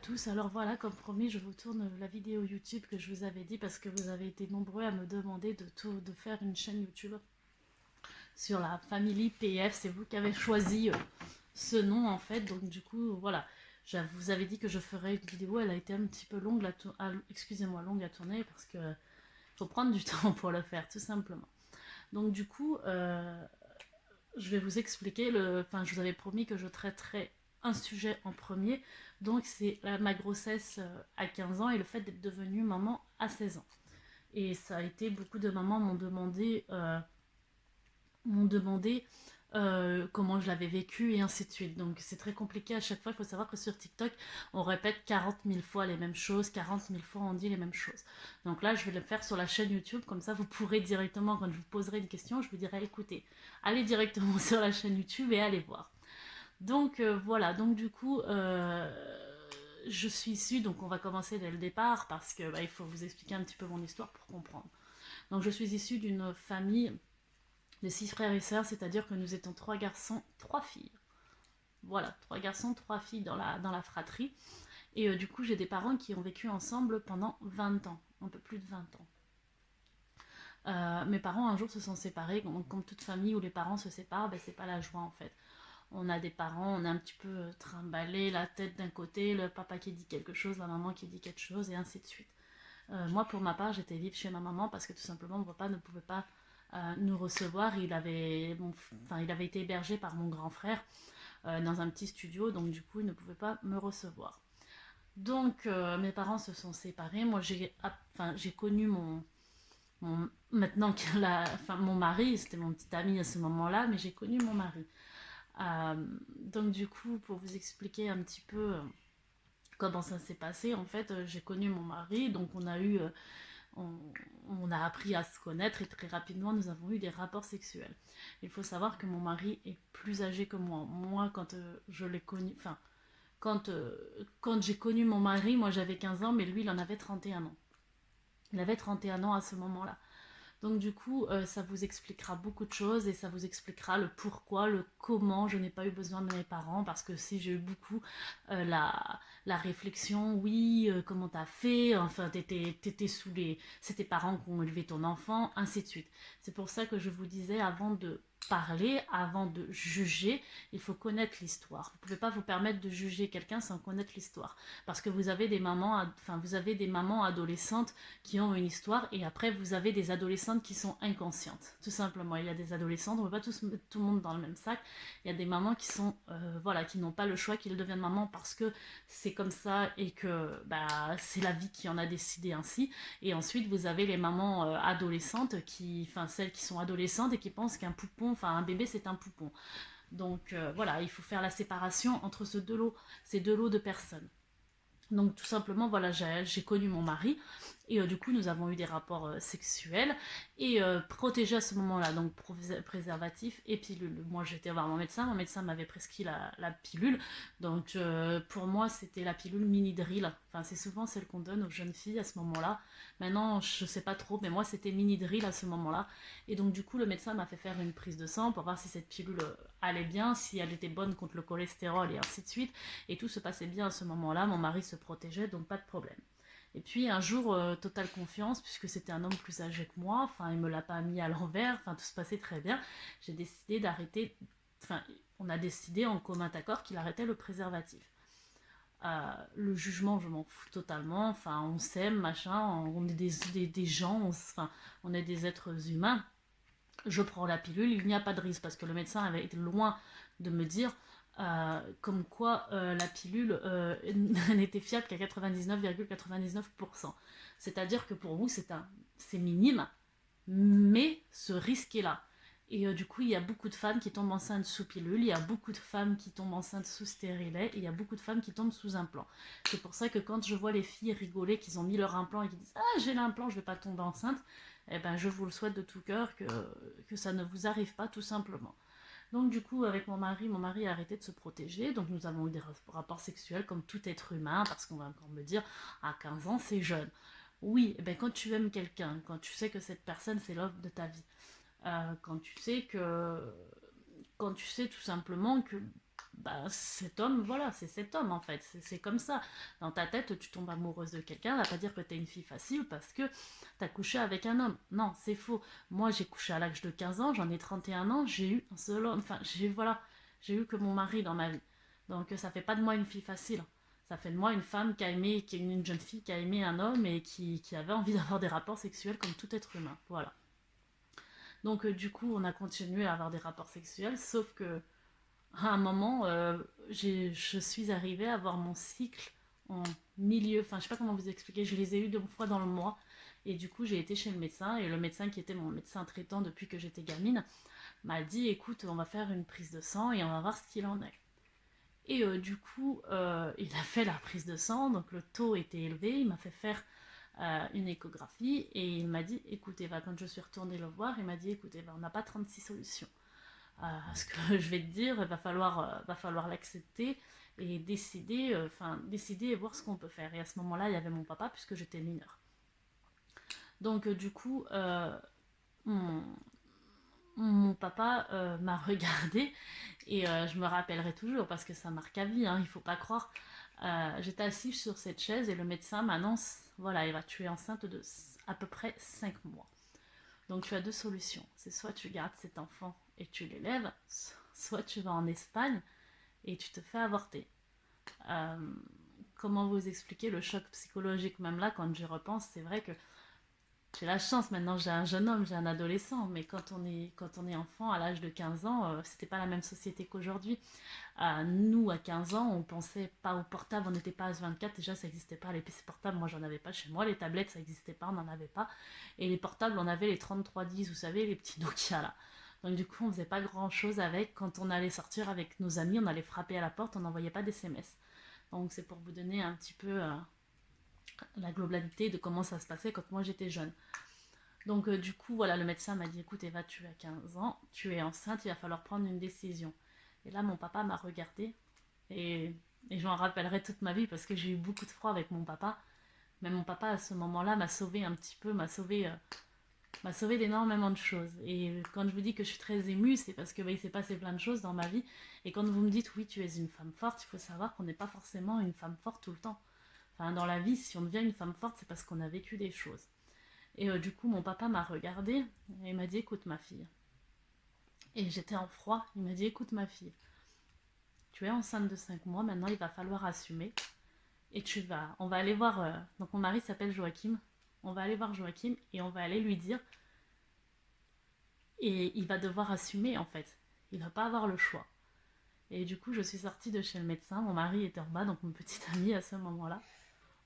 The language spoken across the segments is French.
tous, alors voilà, comme promis, je vous tourne la vidéo YouTube que je vous avais dit parce que vous avez été nombreux à me demander de faire une chaîne YouTube sur la Family PF. C'est vous qui avez choisi ce nom en fait, donc du coup, voilà. Je vous avais dit que je ferais une vidéo, elle a été un petit peu longue, excusez-moi, longue à tourner parce que faut prendre du temps pour le faire, tout simplement. Donc du coup, je vais vous expliquer, enfin je vous avais promis que je traiterais un sujet en premier, donc c'est ma grossesse à 15 ans et le fait d'être devenue maman à 16 ans. Et ça a été, beaucoup de mamans m'ont demandé comment je l'avais vécu et ainsi de suite. Donc c'est très compliqué à chaque fois. Il faut savoir que sur TikTok, on répète 40 000 fois les mêmes choses, 40 000 fois on dit les mêmes choses. Donc là, je vais le faire sur la chaîne YouTube, comme ça vous pourrez directement, quand je vous poserai une question, je vous dirai écoutez, allez directement sur la chaîne YouTube et allez voir. Donc voilà, donc du coup, je suis issue, donc on va commencer dès le départ parce que il faut vous expliquer un petit peu mon histoire pour comprendre. Donc je suis issue d'une famille de 6 frères et sœurs, c'est-à-dire que nous étions 3 garçons, 3 filles. Voilà, 3 garçons, 3 filles dans la fratrie. Et du coup, j'ai des parents qui ont vécu ensemble pendant 20 ans, un peu plus de 20 ans. Mes parents un jour se sont séparés, comme toute famille où les parents se séparent, c'est pas la joie en fait. On a des parents, on est un petit peu trimballé, la tête d'un côté, le papa qui dit quelque chose, la maman qui dit quelque chose, et ainsi de suite. Moi, pour ma part, j'étais vivre chez ma maman parce que tout simplement, mon papa ne pouvait pas nous recevoir. Il avait été hébergé par mon grand frère dans un petit studio, donc du coup, il ne pouvait pas me recevoir. Donc, mes parents se sont séparés. Moi, j'ai connu maintenant mon mari, c'était mon petit ami à ce moment-là, mais j'ai connu mon mari. Donc, du coup, pour vous expliquer un petit peu comment ça s'est passé, en fait, j'ai connu mon mari, donc on, on a appris à se connaître et très rapidement nous avons eu des rapports sexuels. Il faut savoir que mon mari est plus âgé que moi. Moi, quand je l'ai connu, enfin, quand j'ai connu mon mari, moi j'avais 15 ans, mais lui il en avait 31 ans. Il avait 31 ans à ce moment-là. Donc du coup, ça vous expliquera beaucoup de choses et ça vous expliquera le pourquoi, le comment je n'ai pas eu besoin de mes parents, parce que si j'ai eu beaucoup la réflexion, oui, comment t'as fait, enfin t'étais sous les... C'est tes parents qui ont élevé ton enfant, ainsi de suite. C'est pour ça que je vous disais, avant de parler, avant de juger, il faut connaître l'histoire. Vous ne pouvez pas vous permettre de juger quelqu'un sans connaître l'histoire. Parce que vous avez des mamans adolescentes qui ont une histoire, et après vous avez des adolescentes qui sont inconscientes, tout simplement. Il y a des adolescentes, on ne peut pas tous mettre tout le monde dans le même sac. Il y a des mamans qui sont voilà, qui n'ont pas le choix, qui deviennent maman parce que c'est comme ça et que c'est la vie qui en a décidé ainsi. Et ensuite vous avez les mamans adolescentes celles qui sont adolescentes et qui pensent qu'un poupon, un bébé c'est un poupon. Donc voilà, il faut faire la séparation entre ces deux lots de personnes. Donc tout simplement, voilà, j'ai connu mon mari et du coup nous avons eu des rapports sexuels et protégés à ce moment-là, donc préservatif et pilule. Moi j'étais voir mon médecin m'avait prescrit la pilule, donc pour moi c'était la pilule mini-drill, enfin c'est souvent celle qu'on donne aux jeunes filles à ce moment-là. Maintenant je sais pas trop, mais moi c'était mini-drill à ce moment-là. Et donc du coup le médecin m'a fait faire une prise de sang pour voir si cette pilule allait bien, si elle était bonne contre le cholestérol et ainsi de suite. Et tout se passait bien à ce moment-là, mon mari se protégeait, donc pas de problème. Et puis un jour, totale confiance, puisque c'était un homme plus âgé que moi, il me l'a pas mis à l'envers, tout se passait très bien. J'ai décidé d'arrêter, on a décidé en commun accord qu'il arrêtait le préservatif. Le jugement, je m'en fous totalement, on s'aime, machin, on est des gens, on est des êtres humains. Je prends la pilule, il n'y a pas de risque, parce que le médecin avait été loin de me dire comme quoi la pilule n'était fiable qu'à 99,99%. C'est-à-dire que pour vous, c'est minime, mais ce risque est là. Et du coup, il y a beaucoup de femmes qui tombent enceintes sous pilule, il y a beaucoup de femmes qui tombent enceintes sous stérilet, et il y a beaucoup de femmes qui tombent sous implant. C'est pour ça que quand je vois les filles rigoler, qu'ils ont mis leur implant et qui disent « Ah, j'ai l'implant, je ne vais pas tomber enceinte », eh ben, je vous le souhaite de tout cœur que ça ne vous arrive pas, tout simplement. Donc du coup, avec mon mari a arrêté de se protéger, donc nous avons eu des rapports sexuels comme tout être humain, parce qu'on va encore me dire, à 15 ans, c'est jeune. Oui, eh ben, quand tu aimes quelqu'un, quand tu sais que cette personne, c'est l'homme de ta vie, quand tu sais tout simplement que bah, cet homme, voilà, c'est cet homme en fait, c'est comme ça. Dans ta tête, tu tombes amoureuse de quelqu'un, ça va pas dire que t'es une fille facile parce que t'as couché avec un homme. Non, c'est faux. Moi, j'ai couché à l'âge de 15 ans, j'en ai 31 ans, j'ai eu un seul homme, enfin, voilà, j'ai eu que mon mari dans ma vie. Donc, ça fait pas de moi une fille facile. Ça fait de moi une femme qui a aimé, qui est une jeune fille qui a aimé un homme et qui avait envie d'avoir des rapports sexuels comme tout être humain. Voilà. Donc, du coup, on a continué à avoir des rapports sexuels, sauf que à un moment, je suis arrivée à avoir mon cycle en milieu, enfin je sais pas comment vous expliquer, je les ai eu 2 fois dans le mois. Et du coup, j'ai été chez le médecin, et le médecin qui était mon médecin traitant depuis que j'étais gamine m'a dit, écoute, on va faire une prise de sang et on va voir ce qu'il en est. Et du coup, il a fait la prise de sang, donc le taux était élevé, il m'a fait faire une échographie, et il m'a dit, écoutez, quand je suis retournée le voir, il m'a dit, écoutez, on n'a pas 36 solutions. Ce que je vais te dire, il va falloir l'accepter et décider, décider et voir ce qu'on peut faire. Et à ce moment-là, il y avait mon papa puisque j'étais mineure. Donc du coup, mon, mon papa m'a regardée et je me rappellerai toujours parce que ça marque à vie, hein, il faut pas croire. J'étais assise sur cette chaise et le médecin m'annonce, voilà, Eva, tu es enceinte de à peu près 5 mois. Donc tu as 2 solutions. C'est soit tu gardes cet enfant et tu l'élèves, soit tu vas en Espagne et tu te fais avorter. Euh, Comment vous expliquer le choc psychologique? Même là, quand j'y repense, c'est vrai que j'ai la chance, maintenant j'ai un jeune homme, j'ai un adolescent, mais quand on est enfant à l'âge de 15 ans, c'était pas la même société qu'aujourd'hui. Nous, à 15 ans, on pensait pas au portable, on n'était pas à S24, déjà ça n'existait pas, les PC portables, moi j'en avais pas chez moi, les tablettes ça n'existait pas, on n'en avait pas, et les portables, on avait les 3310, vous savez, les petits Nokia là. Donc du coup, on faisait pas grand chose avec, quand on allait sortir avec nos amis, on allait frapper à la porte, on n'envoyait pas d'SMS. Donc c'est pour vous donner un petit peu la globalité de comment ça se passait quand moi j'étais jeune. Donc du coup, voilà, le médecin m'a dit, écoute Eva, tu as 15 ans, tu es enceinte, il va falloir prendre une décision. Et là, mon papa m'a regardée et, et je m'en rappellerai toute ma vie parce que j'ai eu beaucoup de froid avec mon papa. Mais mon papa, à ce moment-là, m'a sauvé un petit peu, m'a sauvé d'énormément de choses. Et quand je vous dis que je suis très émue, c'est parce que il s'est passé plein de choses dans ma vie. Et quand vous me dites, oui, tu es une femme forte, il faut savoir qu'on n'est pas forcément une femme forte tout le temps. Enfin, dans la vie, si on devient une femme forte, c'est parce qu'on a vécu des choses. Et du coup, mon papa m'a regardée et il m'a dit, écoute ma fille. Et j'étais en froid, il m'a dit, écoute ma fille, tu es enceinte de 5 mois, maintenant il va falloir assumer. Et on va aller voir, donc mon mari s'appelle Joachim, on va aller voir Joachim et on va aller lui dire, et il va devoir assumer en fait, il va pas avoir le choix. Et du coup je suis sortie de chez le médecin, mon mari était en bas, donc mon petit ami à ce moment-là.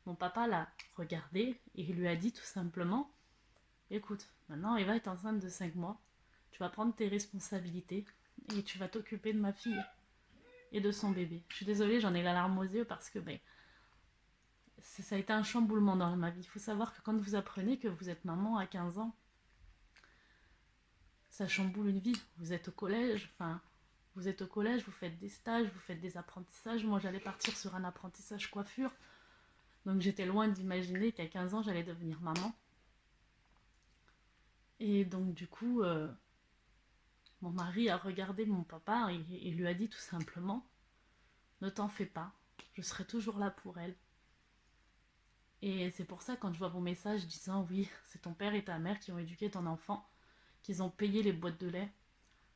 Mon papa l'a regardé et il lui a dit tout simplement, écoute, maintenant Eva est enceinte de 5 mois, tu vas prendre tes responsabilités et tu vas t'occuper de ma fille et de son bébé. Je suis désolée, j'en ai la larme aux yeux parce que ça a été un chamboulement dans ma vie. Il faut savoir que quand vous apprenez que vous êtes maman à 15 ans, ça chamboule une vie. Vous êtes au collège, vous êtes au collège, vous faites des stages, vous faites des apprentissages. Moi, j'allais partir sur un apprentissage coiffure. Donc, j'étais loin d'imaginer qu'à 15 ans, j'allais devenir maman. Et donc, du coup, mon mari a regardé mon papa et lui a dit tout simplement, ne t'en fais pas, je serai toujours là pour elle. Et c'est pour ça, quand je vois vos messages disant oui, c'est ton père et ta mère qui ont éduqué ton enfant, qu'ils ont payé les boîtes de lait,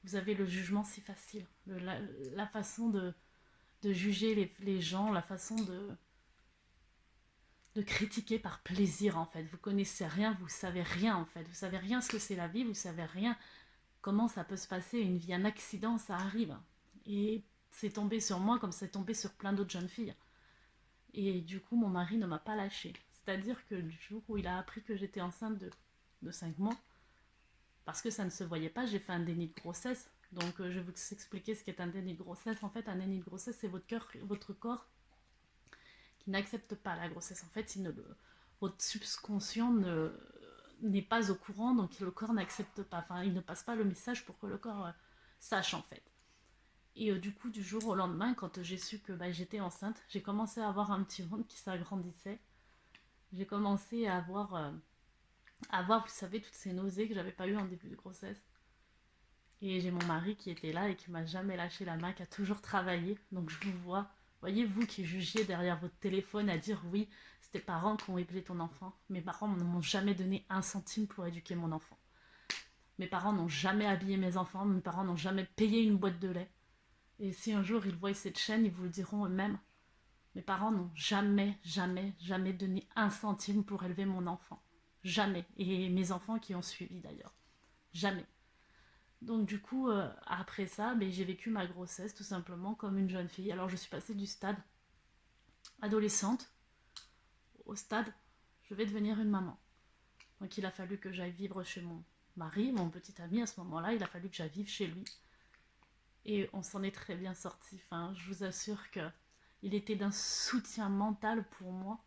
vous avez le jugement si facile. La façon de juger les gens, la façon de critiquer par plaisir en fait. Vous connaissez rien, vous savez rien en fait. Vous savez rien ce que c'est la vie, vous savez rien comment ça peut se passer. Une vie, un accident, ça arrive. Et c'est tombé sur moi comme c'est tombé sur plein d'autres jeunes filles. Et du coup, mon mari ne m'a pas lâchée. C'est-à-dire que du jour où il a appris que j'étais enceinte de 5 mois, parce que ça ne se voyait pas, j'ai fait un déni de grossesse. Donc je vais vous expliquer ce qu'est un déni de grossesse. En fait, un déni de grossesse, c'est votre corps qui n'accepte pas la grossesse. En fait, votre subconscient n'est pas au courant, donc le corps n'accepte pas. Enfin, il ne passe pas le message pour que le corps sache en fait. Et du coup, du jour au lendemain, quand j'ai su que j'étais enceinte, j'ai commencé à avoir un petit ventre qui s'agrandissait. J'ai commencé à avoir, vous savez, toutes ces nausées que j'avais pas eues en début de grossesse. Et j'ai mon mari qui était là et qui m'a jamais lâché la main, qui a toujours travaillé. Donc je vous vois, voyez vous qui jugiez derrière votre téléphone à dire oui, c'est tes parents qui ont élevé ton enfant. Mes parents ne m'ont jamais donné un centime pour éduquer mon enfant. Mes parents n'ont jamais habillé mes enfants, mes parents n'ont jamais payé une boîte de lait. Et si un jour ils voient cette chaîne, ils vous le diront eux-mêmes. Mes parents n'ont jamais, jamais, jamais donné un centime pour élever mon enfant. Jamais. Et mes enfants qui ont suivi d'ailleurs. Jamais. Donc du coup, après ça, ben, j'ai vécu ma grossesse tout simplement comme une jeune fille. Alors je suis passée du stade adolescente au stade je vais devenir une maman. Donc il a fallu que j'aille vivre chez mon mari, mon petit ami à ce moment-là. Il a fallu que j'aille vivre chez lui. Et on s'en est très bien sorti. Enfin, je vous assure que il était d'un soutien mental pour moi.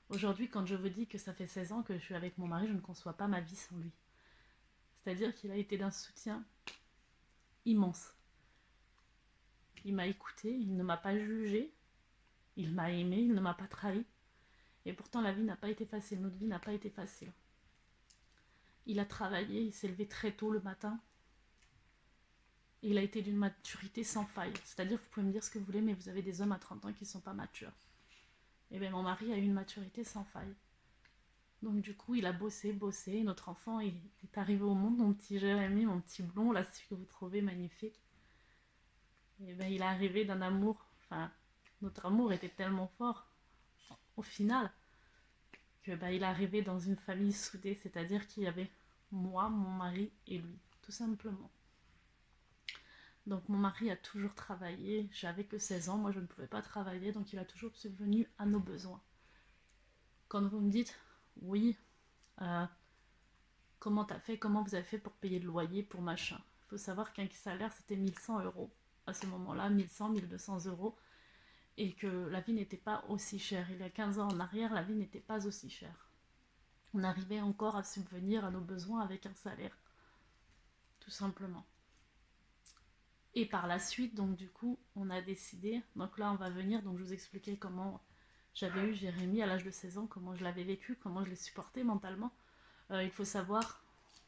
Aujourd'hui, quand je vous dis que ça fait 16 ans que je suis avec mon mari, je ne conçois pas ma vie sans lui. C'est-à-dire qu'il a été d'un soutien immense. Il m'a écouté, il ne m'a pas jugé, il m'a aimé, il ne m'a pas trahi. Et pourtant, la vie n'a pas été facile, notre vie n'a pas été facile. Il a travaillé, il s'est levé très tôt le matin. Et il a été d'une maturité sans faille. C'est-à-dire, vous pouvez me dire ce que vous voulez, mais vous avez des hommes à 30 ans qui ne sont pas matures. Et bien, mon mari a eu une maturité sans faille. Donc du coup, il a bossé, bossé. Notre enfant est arrivé au monde, mon petit Jérémy, mon petit blond, là, celui que vous trouvez magnifique. Et ben, il est arrivé d'un amour, enfin, notre amour était tellement fort, au final, que ben, il est arrivé dans une famille soudée, c'est-à-dire qu'il y avait moi, mon mari et lui, tout simplement. Donc mon mari a toujours travaillé, j'avais que 16 ans, moi je ne pouvais pas travailler, donc il a toujours subvenu à nos besoins. Quand vous me dites, oui, euh, comment t'as fait, comment vous avez fait pour payer le loyer, pour machin. Il faut savoir qu'un salaire c'était 1100 € à ce moment-là, 1100, 1200 €, et que la vie n'était pas aussi chère. Il y a 15 ans en arrière, la vie n'était pas aussi chère. On arrivait encore à subvenir à nos besoins avec un salaire, tout simplement. Et par la suite, donc du coup, on a décidé, donc là on va venir, donc je vous expliquais comment j'avais eu Jérémy à l'âge de 16 ans, comment je l'avais vécu, comment je l'ai supporté mentalement. Il faut savoir,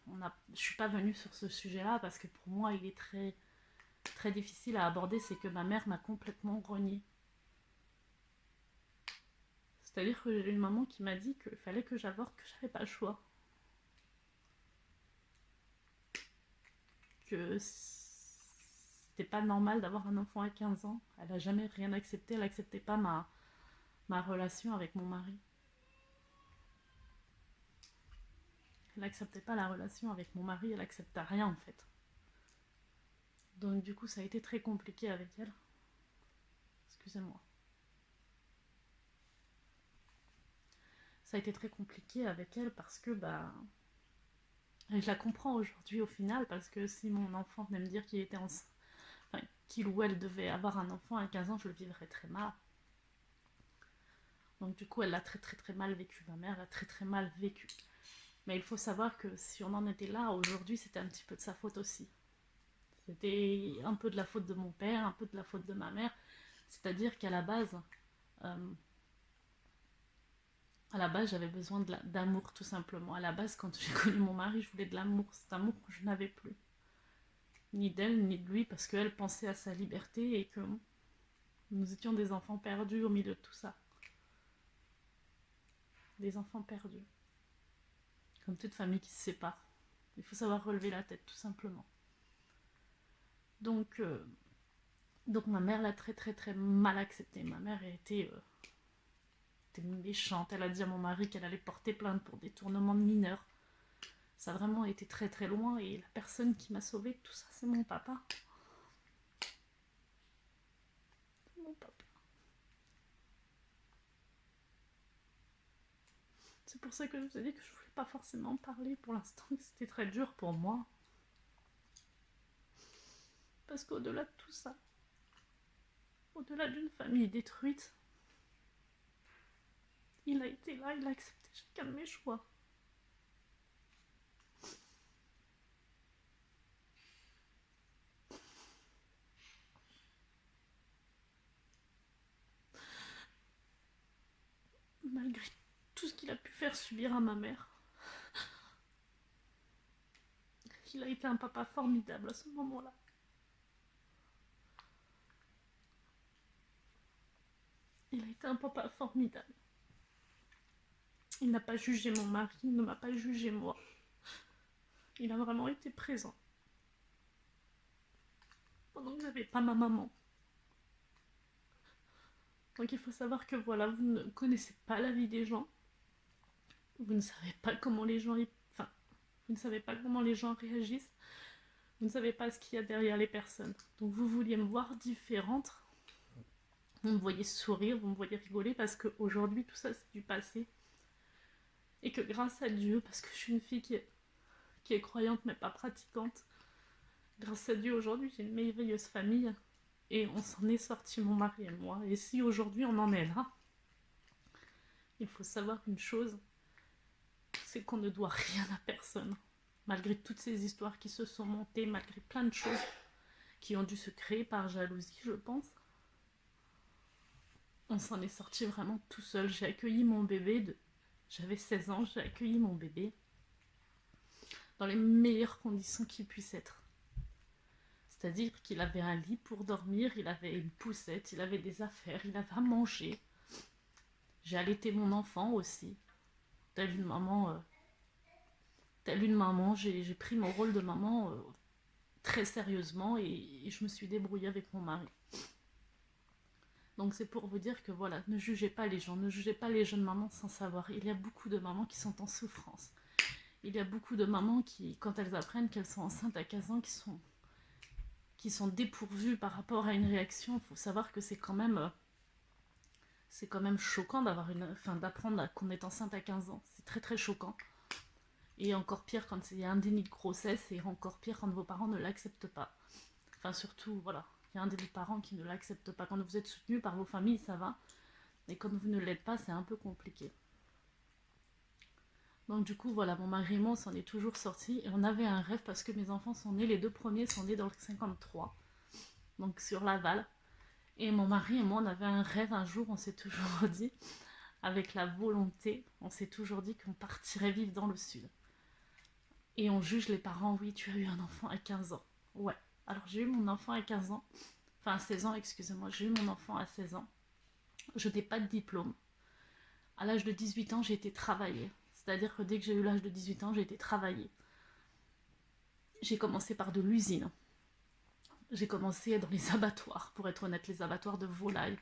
je ne suis pas venue sur ce sujet-là parce que pour moi il est très, très difficile à aborder, c'est que ma mère m'a complètement reniée. C'est-à-dire que j'ai une maman qui m'a dit qu'il fallait que j'avorte, que j'avais pas le choix. Que c'était pas normal d'avoir un enfant à 15 ans. Elle a jamais rien accepté, elle acceptait pas ma relation avec mon mari. Elle acceptait pas la relation avec mon mari, elle acceptait rien en fait. Donc du coup ça a été très compliqué avec elle. Excusez-moi. Ça a été très compliqué avec elle parce que bah et je la comprends aujourd'hui au final parce que si mon enfant venait me dire qu'il était enceinte, enfin, qu'il ou elle devait avoir un enfant à 15 ans, je le vivrais très mal. Donc du coup, elle l'a très très très mal vécu. Ma mère l'a très très mal vécu. Mais il faut savoir que si on en était là aujourd'hui, c'était un petit peu de sa faute aussi. C'était un peu de la faute de mon père, un peu de la faute de ma mère. C'est-à-dire qu'à la base, euh, j'avais besoin d'amour tout simplement. À la base, quand j'ai connu mon mari, je voulais de l'amour. Cet amour que je n'avais plus. Ni d'elle, ni de lui, parce qu'elle pensait à sa liberté et que nous étions des enfants perdus au milieu de tout ça. Des enfants perdus. Comme toute famille qui se sépare. Il faut savoir relever la tête, tout simplement. Donc, ma mère l'a très très très mal accepté. Ma mère était méchante. Elle a dit à mon mari qu'elle allait porter plainte pour détournement de mineurs. Ça a vraiment été très très loin et la personne qui m'a sauvée de tout ça, c'est mon papa. C'est mon papa. C'est pour ça que je vous ai dit que je voulais pas forcément parler pour l'instant, que c'était très dur pour moi. Parce qu'au-delà de tout ça, au-delà d'une famille détruite, il a été là, il a accepté chacun de mes choix. Malgré tout ce qu'il a pu faire subir à ma mère. qu'il a été un papa formidable à ce moment-là. Il a été un papa formidable. Il n'a pas jugé mon mari, il ne m'a pas jugé moi. Il a vraiment été présent. Pendant que j'avais pas ma maman. Donc il faut savoir que voilà, vous ne connaissez pas la vie des gens. Vous ne savez pas comment les gens... Enfin, vous ne savez pas comment les gens réagissent. Vous ne savez pas ce qu'il y a derrière les personnes. Donc vous vouliez me voir différente. Vous me voyez sourire, vous me voyez rigoler parce qu'aujourd'hui tout ça c'est du passé. Et que grâce à Dieu, parce que je suis une fille qui est croyante mais pas pratiquante, grâce à Dieu aujourd'hui j'ai une merveilleuse famille et on s'en est sortis, mon mari et moi. Et si aujourd'hui on en est là, il faut savoir une chose, c'est qu'on ne doit rien à personne. Malgré toutes ces histoires qui se sont montées, malgré plein de choses qui ont dû se créer par jalousie, je pense, on s'en est sorti vraiment tout seul. J'ai accueilli mon bébé, j'avais 16 ans, j'ai accueilli mon bébé dans les meilleures conditions qu'il puisse être. C'est-à-dire qu'il avait un lit pour dormir, il avait une poussette, il avait des affaires, il avait à manger. J'ai allaité mon enfant aussi. Telle une maman, j'ai pris mon rôle de maman très sérieusement et je me suis débrouillée avec mon mari. Donc c'est pour vous dire que voilà, ne jugez pas les gens, ne jugez pas les jeunes mamans sans savoir. Il y a beaucoup de mamans qui sont en souffrance. Il y a beaucoup de mamans qui, quand elles apprennent qu'elles sont enceintes à 15 ans, qui sont dépourvues par rapport à une réaction. Il faut savoir que c'est quand même choquant d'apprendre qu'on est enceinte à 15 ans. C'est très très choquant. Et encore pire quand il y a un déni de grossesse, et encore pire quand vos parents ne l'acceptent pas. Enfin surtout, voilà, il y a un des parents qui ne l'acceptent pas. Quand vous êtes soutenu par vos familles, ça va. Et quand vous ne l'êtes pas, c'est un peu compliqué. Donc du coup, voilà, mon mari et moi, on s'en est toujours sortis. Et on avait un rêve parce que mes enfants sont nés, les deux premiers sont nés dans le 53. Donc sur Laval. Et mon mari et moi, on avait un rêve un jour, on s'est toujours dit, avec la volonté, on s'est toujours dit qu'on partirait vivre dans le sud. Et on juge les parents, oui, tu as eu un enfant à 15 ans. Ouais, alors j'ai eu mon enfant à 15 ans, enfin à 16 ans, excusez-moi, j'ai eu mon enfant à 16 ans. Je n'ai pas de diplôme. À l'âge de 18 ans, j'ai été travailler. C'est-à-dire que dès que j'ai eu l'âge de 18 ans, j'ai été travailler. J'ai commencé par de l'usine. J'ai commencé dans les abattoirs, pour être honnête, les abattoirs de volailles,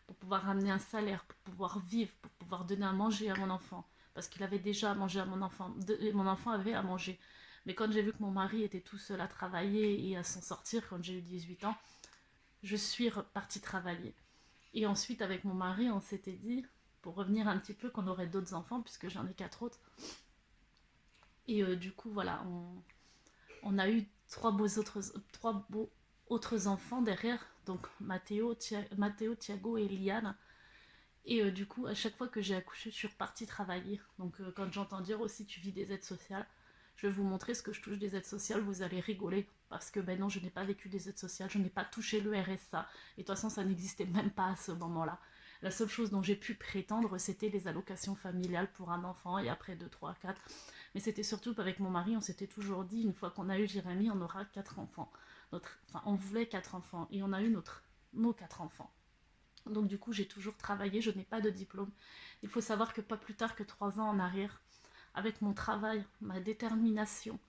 pour pouvoir ramener un salaire, pour pouvoir vivre, pour pouvoir donner à manger à mon enfant. Parce qu'il avait déjà à manger à mon enfant. Mon enfant avait à manger. Mais quand j'ai vu que mon mari était tout seul à travailler et à s'en sortir, quand j'ai eu 18 ans, je suis repartie travailler. Et ensuite, avec mon mari, on s'était dit, pour revenir un petit peu, qu'on aurait d'autres enfants, puisque j'en ai 4 autres. Et du coup, voilà, on a eu trois beaux autres enfants derrière, donc Mathéo, Thiago et Liane. Et du coup, à chaque fois que j'ai accouché, je suis repartie travailler. Donc quand j'entends dire aussi tu vis des aides sociales, je vais vous montrer ce que je touche des aides sociales, vous allez rigoler. Parce que ben non, je n'ai pas vécu des aides sociales, je n'ai pas touché le RSA. Et de toute façon, ça n'existait même pas à ce moment-là. La seule chose dont j'ai pu prétendre, c'était les allocations familiales pour un enfant, et après 2, 3, 4. Mais c'était surtout qu'avec mon mari, on s'était toujours dit, une fois qu'on a eu Jérémy, on aura 4 enfants. On voulait 4 enfants, et on a eu nos 4 enfants. Donc du coup, j'ai toujours travaillé, je n'ai pas de diplôme. Il faut savoir que pas plus tard que 3 ans en arrière, avec mon travail, ma détermination,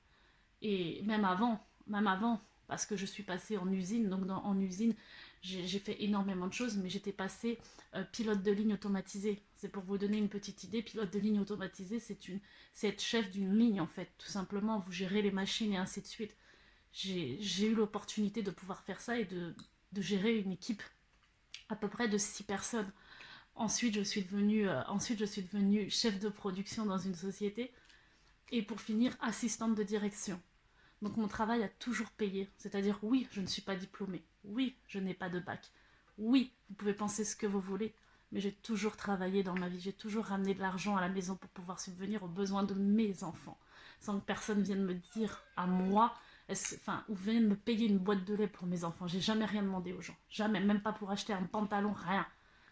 et même avant, parce que je suis passée en usine, donc en usine, j'ai fait énormément de choses, mais j'étais passée pilote de ligne automatisée. C'est pour vous donner une petite idée, pilote de ligne automatisée, c'est être chef d'une ligne en fait, tout simplement, vous gérez les machines et ainsi de suite. J'ai eu l'opportunité de pouvoir faire ça et de gérer une équipe à peu près de 6 personnes. Ensuite, je suis devenue chef de production dans une société et pour finir, assistante de direction. Donc mon travail a toujours payé. C'est-à-dire, oui, je ne suis pas diplômée. Oui, je n'ai pas de bac. Oui, vous pouvez penser ce que vous voulez. Mais j'ai toujours travaillé dans ma vie. J'ai toujours ramené de l'argent à la maison pour pouvoir subvenir aux besoins de mes enfants. Sans que personne vienne me dire à moi, ou vienne me payer une boîte de lait pour mes enfants. J'ai jamais rien demandé aux gens. Jamais, même pas pour acheter un pantalon, rien.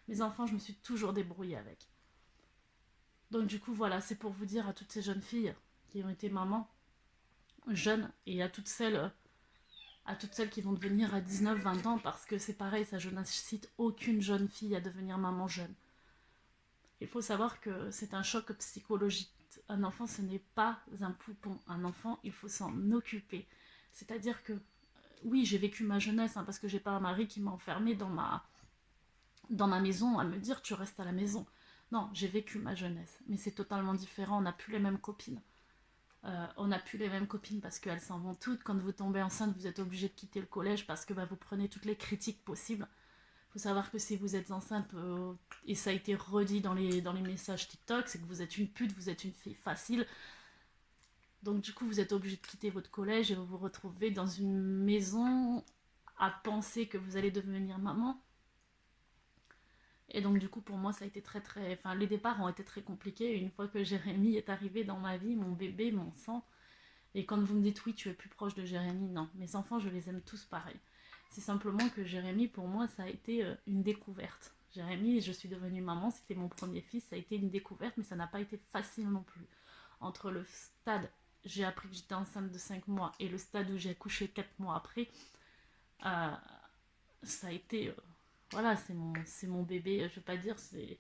Mes enfants, je me suis toujours débrouillée avec. Donc du coup, voilà, c'est pour vous dire à toutes ces jeunes filles qui ont été mamans, jeunes et à toutes celles qui vont devenir à 19-20 ans, parce que c'est pareil, ça, je n'incite aucune jeune fille à devenir maman jeune. Il faut savoir que c'est un choc psychologique. Un enfant, ce n'est pas un poupon. Un enfant, il faut s'en occuper. C'est-à-dire que, oui, j'ai vécu ma jeunesse, parce que j'ai pas un mari qui m'a enfermée dans ma maison à me dire tu restes à la maison. Non, j'ai vécu ma jeunesse, mais c'est totalement différent. On n'a plus les mêmes copines. On n'a plus les mêmes copines parce qu'elles s'en vont toutes. Quand vous tombez enceinte, vous êtes obligé de quitter le collège parce que vous prenez toutes les critiques possibles. Il faut savoir que si vous êtes enceinte, et ça a été redit dans les messages TikTok, c'est que vous êtes une pute, vous êtes une fille facile. Donc du coup, vous êtes obligé de quitter votre collège et vous vous retrouvez dans une maison à penser que vous allez devenir maman. Et donc du coup, pour moi, ça a été Enfin, les départs ont été très compliqués. Et une fois que Jérémy est arrivé dans ma vie, mon bébé, mon sang, et quand vous me dites oui, tu es plus proche de Jérémy, non. Mes enfants, je les aime tous pareil. C'est simplement que Jérémy, pour moi, ça a été une découverte. Jérémy, je suis devenue maman, c'était mon premier fils, ça a été une découverte, mais ça n'a pas été facile non plus. Entre le stade, j'ai appris que j'étais enceinte de 5 mois, et le stade où j'ai accouché 4 mois après, euh, ça a été... voilà, c'est mon bébé, je veux pas dire, c'est...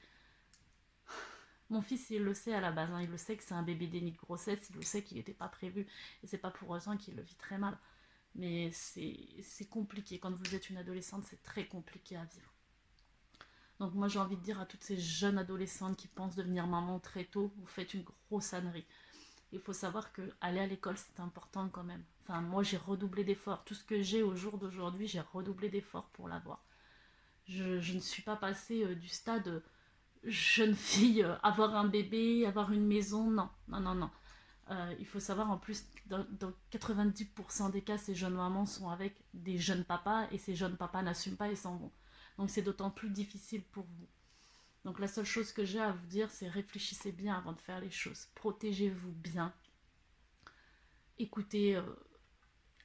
Mon fils, il le sait à la base, il le sait que c'est un bébé déni de grossesse, il le sait qu'il n'était pas prévu, et c'est pas pour autant qu'il le vit très mal. Mais c'est compliqué, quand vous êtes une adolescente, c'est très compliqué à vivre. Donc moi j'ai envie de dire à toutes ces jeunes adolescentes qui pensent devenir maman très tôt, vous faites une grosse ânerie. Il faut savoir que aller à l'école c'est important quand même. Enfin moi j'ai redoublé d'efforts, tout ce que j'ai au jour d'aujourd'hui, j'ai redoublé d'efforts pour l'avoir. Je ne suis pas passée du stade jeune fille, avoir un bébé, avoir une maison, non, non, non, non. Il faut savoir en plus, dans 90% des cas, ces jeunes mamans sont avec des jeunes papas et ces jeunes papas n'assument pas et s'en vont. Donc c'est d'autant plus difficile pour vous. Donc la seule chose que j'ai à vous dire, c'est réfléchissez bien avant de faire les choses. Protégez-vous bien. Écoutez,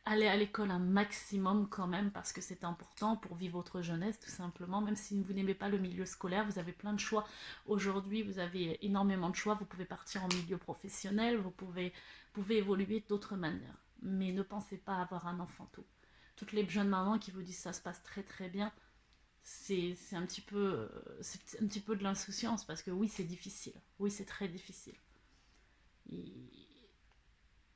allez à l'école un maximum quand même parce que c'est important pour vivre votre jeunesse tout simplement. Même si vous n'aimez pas le milieu scolaire, vous avez plein de choix. Aujourd'hui, vous avez énormément de choix. Vous pouvez partir en milieu professionnel, vous pouvez évoluer d'autres manières. Mais ne pensez pas avoir un enfant tôt. Toutes les jeunes mamans qui vous disent ça se passe très très bien, c'est un petit peu de l'insouciance parce que oui, c'est difficile. Oui, c'est très difficile. Et,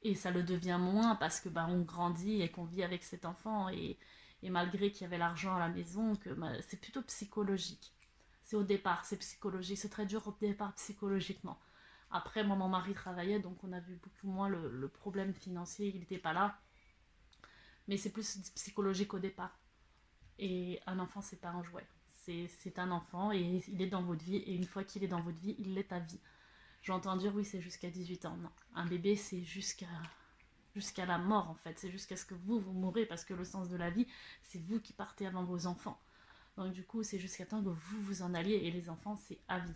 et ça le devient moins parce que on grandit et qu'on vit avec cet enfant et malgré qu'il y avait l'argent à la maison, que c'est plutôt psychologique. C'est au départ, c'est psychologique, c'est très dur au départ psychologiquement. Après, moi, mon mari travaillait, donc on a vu beaucoup moins le problème financier, il n'était pas là. Mais c'est plus psychologique au départ. Et un enfant, c'est pas un jouet. C'est un enfant et il est dans votre vie. Et une fois qu'il est dans votre vie, il l'est à vie. J'entends dire oui, c'est jusqu'à 18 ans. Non, un bébé, c'est jusqu'à la mort en fait. C'est jusqu'à ce que vous mourrez parce que le sens de la vie, c'est vous qui partez avant vos enfants. Donc du coup, c'est jusqu'à temps que vous vous en alliez et les enfants, c'est à vie.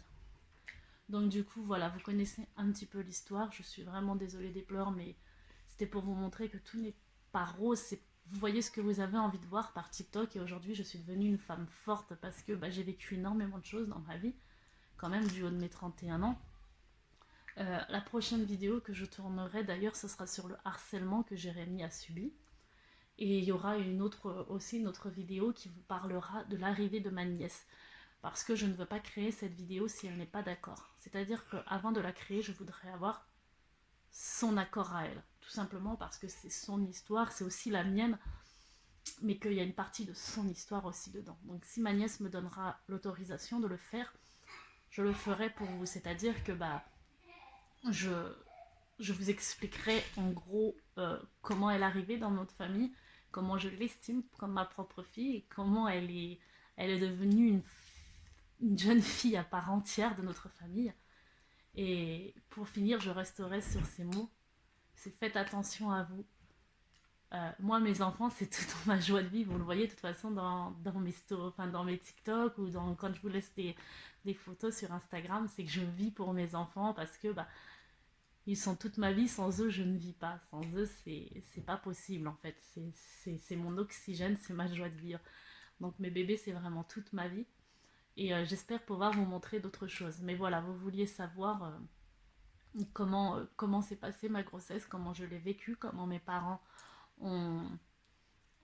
Donc du coup, voilà, vous connaissez un petit peu l'histoire. Je suis vraiment désolée des pleurs, mais c'était pour vous montrer que tout n'est pas rose. Vous voyez ce que vous avez envie de voir par TikTok et aujourd'hui, je suis devenue une femme forte parce que j'ai vécu énormément de choses dans ma vie, quand même du haut de mes 31 ans. La prochaine vidéo que je tournerai d'ailleurs, ce sera sur le harcèlement que Jérémy a subi. Et il y aura aussi une autre vidéo qui vous parlera de l'arrivée de ma nièce. Parce que je ne veux pas créer cette vidéo si elle n'est pas d'accord. C'est-à-dire qu'avant de la créer, je voudrais avoir son accord à elle. Tout simplement parce que c'est son histoire, c'est aussi la mienne, mais qu'il y a une partie de son histoire aussi dedans. Donc si ma nièce me donnera l'autorisation de le faire, je le ferai pour vous. C'est-à-dire que je, je vous expliquerai en gros comment elle est arrivée dans notre famille, comment je l'estime comme ma propre fille et comment elle est devenue une jeune fille à part entière de notre famille. Et pour finir, je resterai sur ces mots. C'est faites attention à vous. Moi, mes enfants, c'est toute ma joie de vivre. Vous le voyez de toute façon dans mes stories, enfin, dans mes TikTok ou quand je vous laisse des photos sur Instagram, c'est que je vis pour mes enfants parce que ils sont toute ma vie, sans eux je ne vis pas, sans eux c'est pas possible en fait, c'est mon oxygène, c'est ma joie de vivre. Donc mes bébés c'est vraiment toute ma vie et j'espère pouvoir vous montrer d'autres choses. Mais voilà, vous vouliez savoir comment s'est passée ma grossesse, comment je l'ai vécue, comment mes parents ont,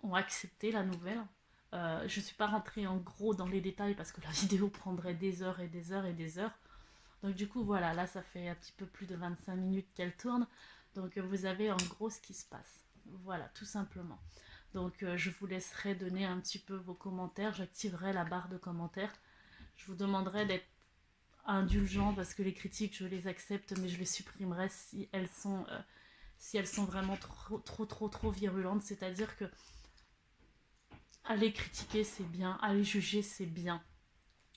ont accepté la nouvelle. Je ne suis pas rentrée en gros dans les détails parce que la vidéo prendrait des heures et des heures et des heures. Donc du coup voilà, là ça fait un petit peu plus de 25 minutes qu'elle tourne. Donc vous avez en gros ce qui se passe. Voilà, tout simplement. Donc je vous laisserai donner un petit peu vos commentaires. J'activerai la barre de commentaires. Je vous demanderai d'être indulgent parce que les critiques je les accepte mais je les supprimerai si elles sont vraiment trop virulentes. C'est-à-dire que aller critiquer c'est bien, aller juger c'est bien.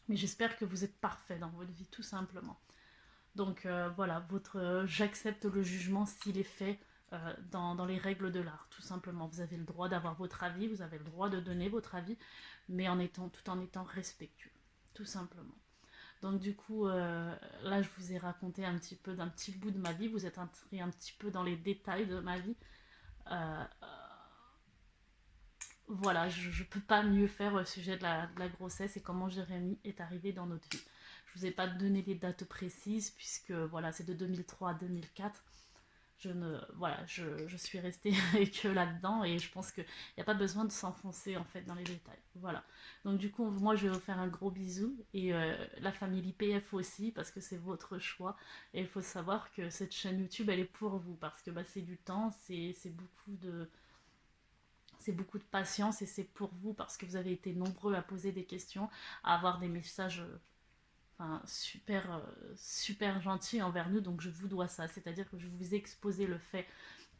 Mais j'espère que vous êtes parfait dans votre vie tout simplement. Donc voilà, j'accepte le jugement s'il est fait dans les règles de l'art, tout simplement. Vous avez le droit d'avoir votre avis, vous avez le droit de donner votre avis, mais tout en étant respectueux, tout simplement. Donc du coup, là je vous ai raconté un petit peu d'un petit bout de ma vie, vous êtes entré un petit peu dans les détails de ma vie. Euh, voilà, je ne peux pas mieux faire au sujet de la grossesse et comment Jérémy est arrivé dans notre vie. Je vous ai pas donné les dates précises puisque voilà, c'est de 2003 à 2004. Je suis restée avec eux là-dedans et je pense qu'il n'y a pas besoin de s'enfoncer en fait dans les détails. Voilà. Donc du coup, moi je vais vous faire un gros bisou et la famille IPF aussi parce que c'est votre choix et il faut savoir que cette chaîne YouTube elle est pour vous parce que bah, c'est du temps, c'est beaucoup de patience et c'est pour vous parce que vous avez été nombreux à poser des questions, à avoir des messages enfin, super gentils envers nous, donc je vous dois ça. C'est-à-dire que je vous ai exposé le fait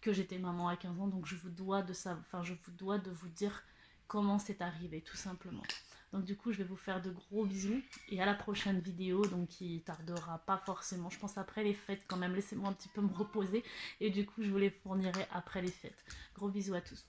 que j'étais maman à 15 ans, donc je vous dois de ça, enfin je vous dois de vous dire comment c'est arrivé, tout simplement. Donc du coup, je vais vous faire de gros bisous et à la prochaine vidéo, donc qui tardera pas forcément. Je pense après les fêtes quand même. Laissez-moi un petit peu me reposer et du coup, je vous les fournirai après les fêtes. Gros bisous à tous.